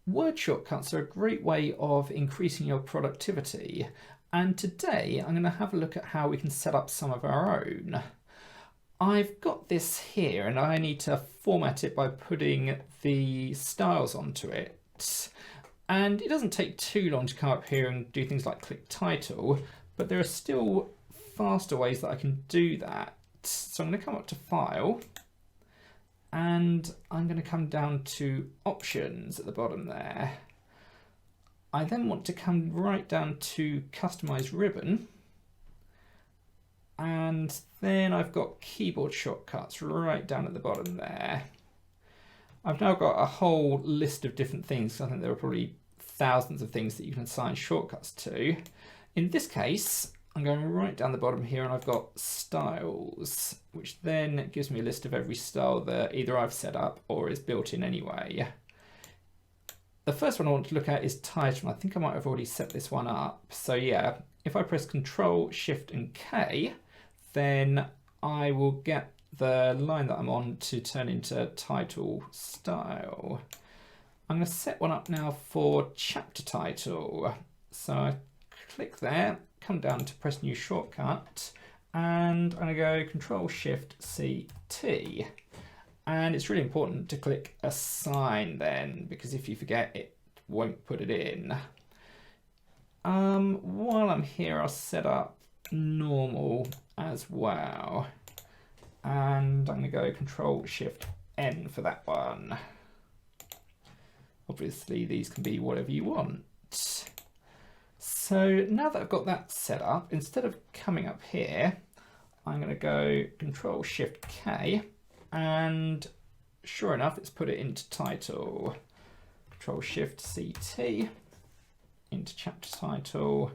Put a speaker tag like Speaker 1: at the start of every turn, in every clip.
Speaker 1: Word shortcuts are a great way of increasing your productivity, and today I'm going to have a look at how we can set up some of our own. I've got this here and I need to format it by putting the styles onto it. And it doesn't take too long to come up here and do things like click title, but there are still faster ways that I can do that. So I'm going to come up to File, and I'm going to come down to Options at the bottom there. I then want to come right down to Customize Ribbon, and then I've got keyboard shortcuts right down at the bottom there. I've now got a whole list of different things. I think there are probably thousands of things that you can assign shortcuts to. In this case, I'm going right down the bottom here and I've got styles, which then gives me a list of every style that either I've set up or is built in anyway. The first one I want to look at is title. I think I might have already set this one up. So yeah, if I press Control, Shift and K, then I will get the line that I'm on to turn into title style. I'm going to set one up now for chapter title. So I click there, come down to press new shortcut, and I'm going to go Control Shift C T. And it's really important to click Assign then, because if you forget, it won't put it in. While I'm here, I'll set up normal as well. And I'm going to go Control Shift N for that one. Obviously, these can be whatever you want. So now that I've got that set up, instead of coming up here, I'm going to go Control Shift K, and sure enough, it's put it into title. Control Shift CT into chapter title,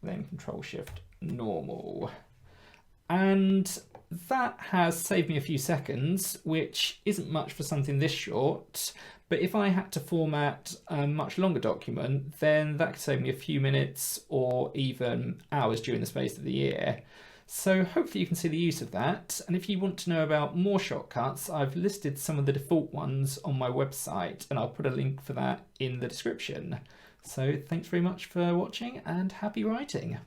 Speaker 1: then Control Shift normal. And that has saved me a few seconds, which isn't much for something this short. But if I had to format a much longer document, then that could save me a few minutes or even hours during the space of the year. So hopefully you can see the use of that. And if you want to know about more shortcuts, I've listed some of the default ones on my website, and I'll put a link for that in the description. So thanks very much for watching and happy writing.